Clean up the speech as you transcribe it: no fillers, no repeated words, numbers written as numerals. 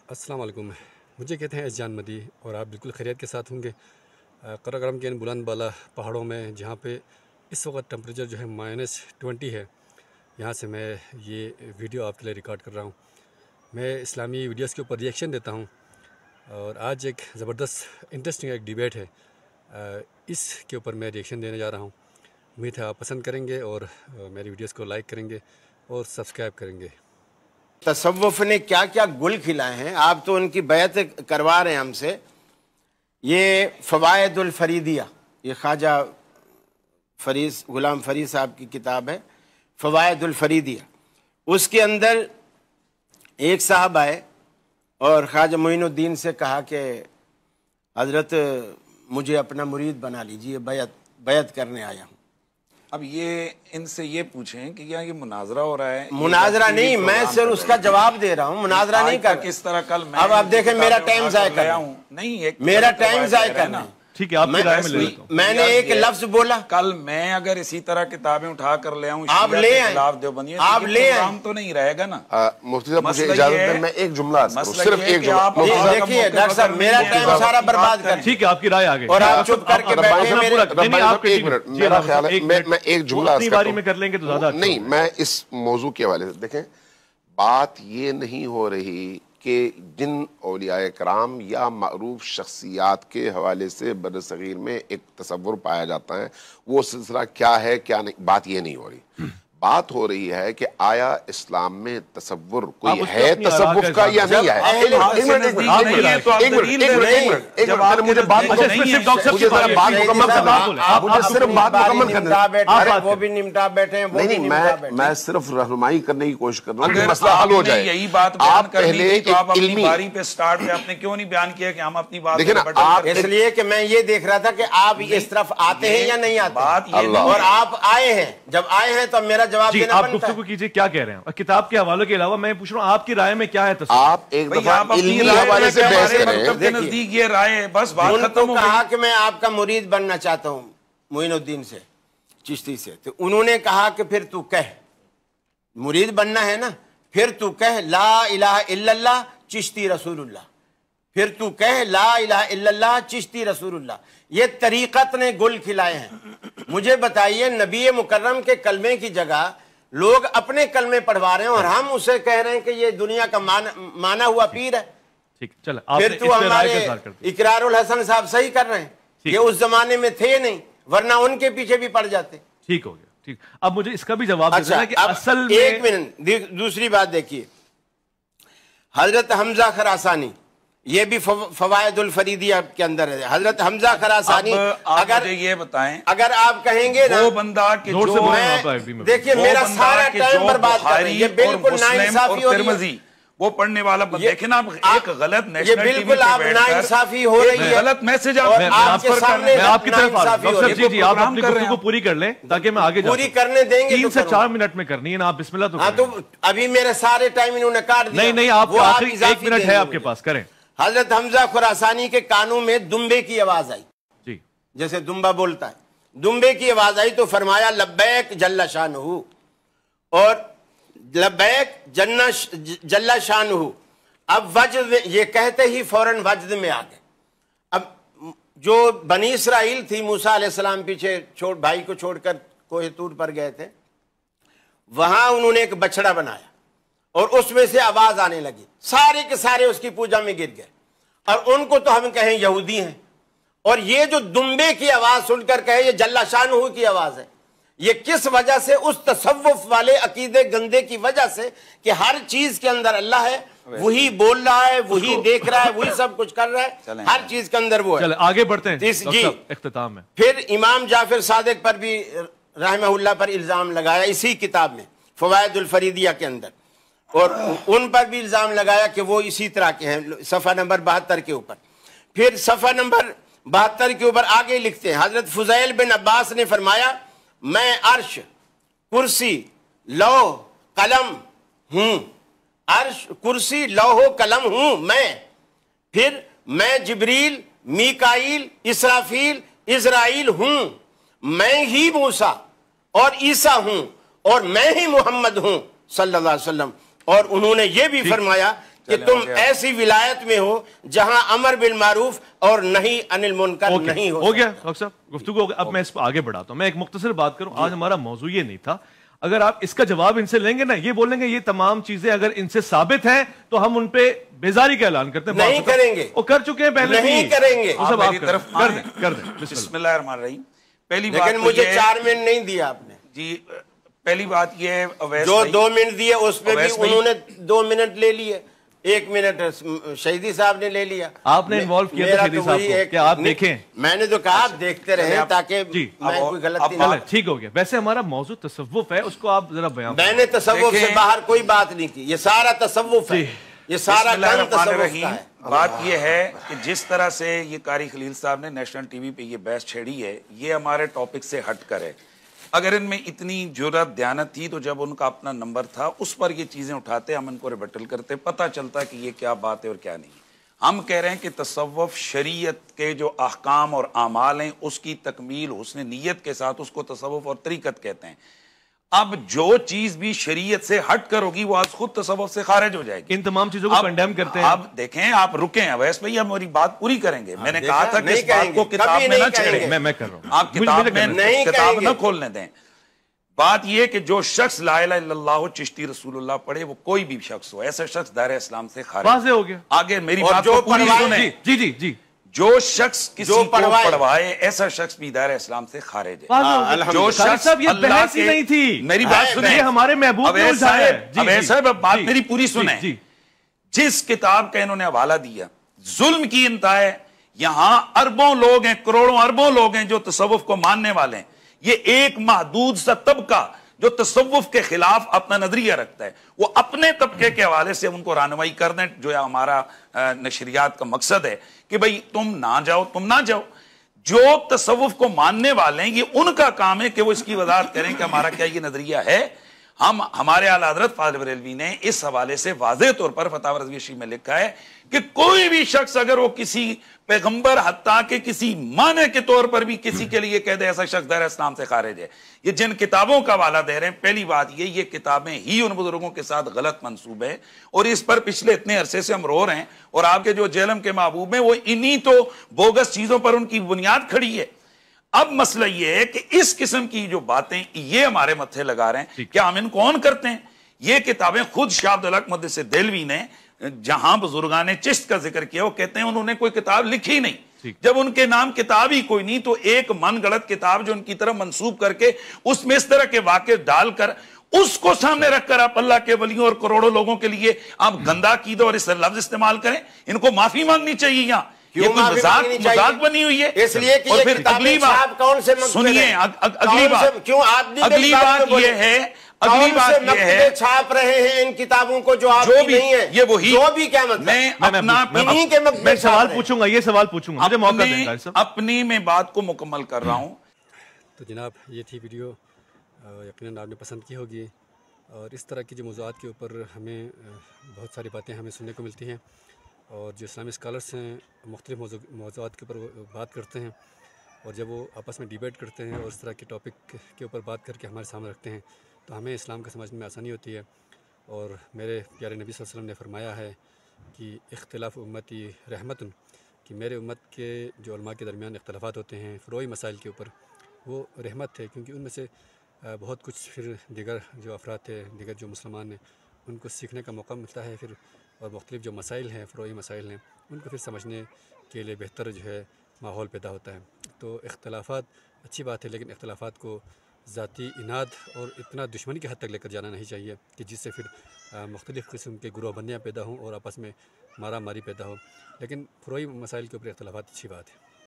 السلام علیکم. مجھے کہتے ہیں جان مدی اور آپ بالکل خیریت کے ساتھ ہوں گے. قراقرم کے ان بلند بالا پہاڑوں میں جہاں پہ اس وقت ٹمپریچر جو ہے -20 ہے، یہاں سے میں یہ ویڈیو آپ کے لیے ریکارڈ کر رہا ہوں. میں اسلامی ویڈیوز کے اوپر ریئیکشن دیتا ہوں اور آج ایک زبردست انٹرسٹنگ ایک ڈیبیٹ ہے، اس کے اوپر میں ریئیکشن دینے جا رہا ہوں. امید ہے آپ پسند کریں گے اور میری ویڈیوز کو لائک کریں گے اور سبسکرائب کریں گے. تصوف نے کیا کیا گل کھلائے ہیں، آپ تو ان کی بیعت کروا رہے ہیں ہم سے. یہ فوائد الفریدیہ، یہ خواجہ غلام فرید صاحب کی کتاب ہے فوائد الفریدیہ. اس کے اندر ایک صاحب آئے اور خواجہ معین الدین سے کہا کہ حضرت مجھے اپنا مرید بنا لیجیے، بیعت کرنے آیا ہوں. اب یہ ان سے یہ پوچھیں کہ کیا یہ مناظرہ ہو رہا ہے؟ مناظرہ نہیں، میں صرف اس کا جواب دے رہا ہوں، مناظرہ نہیں کر. کس طرح کل میں اب آپ دیکھیں میرا ٹائم ضائع کر رہا ہوں، نہیں میرا ٹائم ضائع کرنا. ٹھیک ہے، آپ کی رائے میں لے لیتا ہوں. میں نے ایک لفظ بولا، کل میں اگر اسی طرح کتابیں اٹھا کر لے آؤں آپ لے آئیں، آپ لے آئیں تو نہیں رہے گا نا. مفتی صاحب مجھے اجازت دیں، میں ایک جملہ صرف ایک جملہ. دیکھیے ڈاکٹر صاحب میرا ٹائم سارا برباد کر. ٹھیک ہے، آپ کی رائے آگے اور آپ چپ کر کے بیٹھے. ایک منٹ، میرا خیال ہے میں ایک جملہ اپنی باری میں کر لیں گے تو زیادہ نہیں. میں اس موضوع کے حوالے سے دیکھیں، بات یہ نہیں ہو رہی کہ جن اولیاء کرام یا معروف شخصیات کے حوالے سے بر صغیر میں ایک تصور پایا جاتا ہے وہ سلسلہ کیا ہے کیا نہیں، بات یہ نہیں ہو رہی. بات ہو رہی ہے کہ آیا اسلام میں تصور کوئی ہے تصوف کا یا نہیں ہے. میں صرف رہنمائی کرنے کی کوشش کر رہا ہوں کہ مسئلہ حل ہو جائے. یہی بات آپ پہلے ایک علمی باری پہ سٹارٹ میں آپ نے کیوں نہیں بیان کیا کہ ہم اپنی بات دیکھیں نا، اس لیے کہ میں یہ دیکھ رہا تھا کہ آپ اس طرف آتے ہیں یا نہیں آتے، اور آپ آئے ہیں. جب آئے ہیں تو میرا جواب جی آپ گفتگو کیجئے، کیا کہہ رہے ہیں؟ کتاب کے حوالوں کے علاوہ میں پوچھ رہا ہوں آپ کی رائے میں کیا ہے تصور؟ آپ ایک دفعہ علمی حوالے سے بحث کریں. نزدیک یہ رائے بس بات ختم ہو کہا کہ میں آپ کا مرید بننا چاہتا ہوں معین الدین سے، چشتی سے. تو انہوں نے کہا کہ پھر تو کہہ، مرید بننا ہے نا، پھر تو کہہ لا الہ الا اللہ چشتی رسول اللہ. پھر تو کہہ لا الہ الا اللہ چشتی رسول اللہ. یہ طریقت نے گل کھلائے ہیں. مجھے بتائیے، نبی مکرم کے کلمے کی جگہ لوگ اپنے کلمے پڑھوا رہے ہیں اور ہم اسے کہہ رہے ہیں کہ یہ دنیا کا مانا ہوا پیر ہے. پھر تو ہمارے اقرار الحسن صاحب صحیح کر رہے ہیں، یہ اس زمانے میں تھے نہیں، ورنہ ان کے پیچھے بھی پڑ جاتے. ٹھیک ہو گیا، ٹھیک. اب مجھے اس کا بھی جواب دینا کہ اصل میں ایک منٹ، دوسری بات دیکھیے. حضرت حمزہ خراسانی، یہ بھی فوائد الفریدیہ کے اندر ہے. حضرت حمزہ خراسانی، اگر یہ بتائیں، اگر آپ کہیں گے وہ بندہ کہ جو دیکھیے میرا سارا ٹائم برباد کر رہے ہیں، یہ بالکل ناانصافی ہو رہی ہے. وہ پڑھنے والا دیکھیں نا، ایک غلط یہ بالکل آپ ناانصافی ہو رہی ہے، غلط میسج آپ کے سامنے. میں آپ کی طرف جی آپ اپنی گفتگو پوری کر لیں تاکہ میں آگے پوری کرنے دیں گے. 3 سے 4 منٹ میں کرنی ہے نا، آپ بسم اللہ تو ہاں. تو ابھی میرے سارے ٹائم انہوں نے کاٹ دیا. نہیں، آپ آخری 1 منٹ ہے آپ کے پاس، کریں. حضرت حمزہ خراسانی کے کانوں میں دمبے کی آواز آئی، جی جیسے دمبا بولتا ہے، دمبے کی آواز آئی تو فرمایا لبیک جل شانہ، اور لبیک جل شانہ. اب وجد یہ کہتے ہی فوراً وجد میں آ گئے. اب جو بنی اسرائیل تھی، موسیٰ علیہ السلام پیچھے بھائی کو چھوڑ کر کوہ طور پر گئے تھے، وہاں انہوں نے ایک بچڑا بنایا اور اس میں سے آواز آنے لگی. سارے کے سارے اس کی پوجا میں گر گئے، اور ان کو تو ہم کہیں یہودی ہیں. اور یہ جو دمبے کی آواز سن کر کہے یہ جل شانہ کی آواز ہے. یہ کس وجہ سے؟ اس تصوف والے عقیدے گندے کی وجہ سے کہ ہر چیز کے اندر اللہ ہے، وہی بول رہا ہے، وہی دیکھ رہا ہے، وہی سب کچھ کر رہا ہے، ہر چیز کے اندر وہ ہے. چلیں آگے بڑھتے ہیں جی اختتام میں. پھر امام جعفر صادق پر بھی رحمہ اللہ پر الزام لگایا اسی کتاب میں فوائد الفریدیہ کے اندر، اور ان پر بھی الزام لگایا کہ وہ اسی طرح کے ہیں. صفحہ نمبر 72 کے اوپر. پھر صفحہ نمبر 72 کے اوپر آگے لکھتے ہیں، حضرت فضیل بن عباس نے فرمایا میں عرش، کرسی، لوح، قلم ہوں. عرش، کرسی، لوح، قلم ہوں میں. پھر میں جبریل، میکائیل، اسرافیل، اسرائیل ہوں. میں ہی موسیٰ اور عیسیٰ ہوں، اور میں ہی محمد ہوں صلی اللہ علیہ وسلم. اور انہوں نے یہ بھی فرمایا کہ تم ایسی ولایت میں ہو جہاں امر بالمعروف اور نہی انل منکر نہیں ہو گیا ڈاکٹر صاحب گفتگو ہو گیا. اب میں اس پہ آگے بڑھاتا ہوں. میں ایک مختصر بات کروں. آج ہمارا موضوع یہ نہیں تھا. اگر آپ اس کا جواب ان سے لیں گے نا, یہ بولیں گے یہ تمام چیزیں اگر ان سے ثابت ہیں تو ہم ان پہ بیزاری کا اعلان کرتے ہیں. نہیں کریں گے, وہ کر چکے ہیں پہلے. نہیں کریں گے. آپ میری طرف کر دیں. بسم اللہ الرحمن الرحیم. پہلی بات لیکن مجھے 4 منٹ نہیں دیا آپ نے جی. پہلی بات یہ ہے جو 2 منٹ دیے اس پہ بھی انہوں نے 2 منٹ لے لیے, 1 منٹ شہیدی صاحب نے لے لیا. آپ نے انوالو کیا تھا شہیدی صاحب کو کہ آپ دیکھیں. میں نے تو کہا آپ دیکھتے رہیں تاکہ میں کوئی غلطی نہ. ٹھیک ہو گیا. ویسے ہمارا موضوع تصوف ہے, اس کو آپ ذرا بیان. میں نے تصوف سے باہر کوئی بات نہیں کی. یہ سارا تصوف ہے, یہ سارا کام تصوف کا ہے. بات یہ ہے کہ جس طرح سے یہ قاری خلیل صاحب نے نیشنل ٹی وی پہ یہ بحث چھیڑی ہے, یہ ہمارے ٹاپک سے ہٹ کر ہے. اگر ان میں اتنی جرات دیانت تھی تو جب ان کا اپنا نمبر تھا اس پر یہ چیزیں اٹھاتے, ہم ان کو ریبٹل کرتے, پتہ چلتا کہ یہ کیا بات ہے اور کیا نہیں. ہم کہہ رہے ہیں کہ تصوف شریعت کے جو احکام اور اعمال ہیں اس کی تکمیل حسن نیت کے ساتھ, اس کو تصوف اور طریقت کہتے ہیں. اب جو چیز بھی شریعت سے ہٹ کر ہوگی وہ آج خود تصوف سے خارج ہو جائے گی. ان تمام چیزوں کو کنڈیم کرتے ہیں. اب دیکھیں, آپ رکیں اویس بھائی, ہم ہماری بات پوری کریں گے. میں نے کہا تھا کہ اس بات کو کتاب میں نہ چھیڑیں. میں کر رہا ہوں. آپ کتاب نہ کھولنے دیں. بات یہ کہ جو شخص لا الہ الا اللہ چشتی رسول اللہ پڑھے, وہ کوئی بھی شخص ہو, ایسا شخص دائرہ اسلام سے خارج. واضح ہو گیا. آگے میری بات کو پوری سنیں. جی. جو شخص کسی کو پڑھوائے ایسا شخص بھی دائرہ اسلام سے خارج ہے. جو شخص یہ بحث ہی نہیں تھی. میری بات سنیں, ہمارے محبوب نے الجھایا ہے. اب ایسا بات میری پوری سنیں. جس کتاب کا انہوں نے حوالہ دیا, ظلم کی انتہا ہے. یہاں اربوں لوگ ہیں, کروڑوں اربوں لوگ ہیں جو تصوف کو ماننے والے ہیں. یہ ایک محدود سا طبقہ جو تصوف کے خلاف اپنا نظریہ رکھتا ہے, وہ اپنے طبقے کے حوالے سے ان کو رہنمائی کر دیں, جو ہمارا نشریات کا مقصد ہے کہ بھئی تم نہ جاؤ. جو تصوف کو ماننے والے ہیں یہ ان کا کام ہے کہ وہ اس کی وضاحت کریں کہ ہمارا کیا یہ نظریہ ہے. ہمارے اعلیٰ حضرت فاضل بریلوی نے اس حوالے سے واضح طور پر فتاوی رضویہ شریف میں لکھا ہے کہ کوئی بھی شخص اگر وہ کسی پیغمبر حتیٰ کہ کسی معنی کے طور پر بھی کسی کے لیے کہہ دے ایسا شخص دائرہ اسلام سے خارج ہے. یہ جن کتابوں کا حوالہ دے رہے ہیں, پہلی بات یہ کتابیں ہی ان بزرگوں کے ساتھ غلط منسوب ہے, اور اس پر پچھلے اتنے عرصے سے ہم رو رہے ہیں. اور آپ کے جو جیلم کے محبوب ہیں وہ انہی تو بوگس چیزوں پر ان کی بنیاد کھڑی ہے. اب مسئلہ یہ ہے کہ اس قسم کی جو باتیں یہ ہمارے متھے لگا رہے ہیں, کیا ہم ان کو آن کرتے ہیں؟ یہ کتابیں خود شاہ عبدالحق مقدس دہلوی نے, جہاں بزرگان چشت کا ذکر کیا, وہ کہتے ہیں انہوں نے کوئی کتاب لکھی نہیں. جب ان کے نام کتاب ہی کوئی نہیں تو ایک من گڑت کتاب جو ان کی طرف منسوب کر کے اس میں اس طرح کے واقع ڈال کر اس کو سامنے رکھ کر آپ اللہ کے ولیوں اور کروڑوں لوگوں کے لیے آپ گندا عقیدہ اور اس لفظ استعمال کریں. ان کو معافی مانگنی چاہیے. یہاں یہ کوئی مذاق بنی ہوئی ہے. اس لیے کہ یہ اگلی بات سنیے, اگلی بات یہ ہے چھاپ رہے ہیں ان کتابوں کو جو آپ کی نہیں ہے, یہ وہی جو بھی کیا مطلب میں سوال پوچھوں گا, یہ سوال پوچھوں گا, مجھے موقع دیں گا. اپنی میں بات کو مکمل کر رہا ہوں. تو جناب یہ تھی ویڈیو, یقیناً آپ نے پسند کی ہوگی, اور اس طرح کی جو موضوعات کے اوپر ہمیں بہت ساری باتیں ہمیں سننے کو ملتی ہیں, اور جو اسلامی اسکالرس ہیں مختلف موضوعات کے اوپر بات کرتے ہیں, اور جب وہ آپس میں ڈیبیٹ کرتے ہیں اور اس طرح کے ٹاپک کے اوپر بات کر کے ہمارے سامنے رکھتے ہیں, تو ہمیں اسلام کو سمجھنے میں آسانی ہوتی ہے. اور میرے پیارے نبی صلی اللہ علیہ وسلم نے فرمایا ہے کہ اختلاف امتی رحمتن, کہ میرے امت کے جو علماء کے درمیان اختلافات ہوتے ہیں فروعی مسائل کے اوپر, وہ رحمت ہے, کیونکہ ان میں سے بہت کچھ پھر دیگر جو افراد تھے, دیگر جو مسلمان ہیں, ان کو سیکھنے کا موقع ملتا ہے پھر, اور مختلف جو مسائل ہیں فروعی مسائل ہیں ان کو پھر سمجھنے کے لیے بہتر جو ہے ماحول پیدا ہوتا ہے. تو اختلافات اچھی بات ہے, لیکن اختلافات کو ذاتی اناد اور اتنا دشمنی کے حد تک لے کر جانا نہیں چاہیے کہ جس سے پھر مختلف قسم کے گروہ بندیاں پیدا ہوں اور آپس میں مارا ماری پیدا ہو. لیکن فروعی مسائل کے اوپر اختلافات اچھی بات ہے.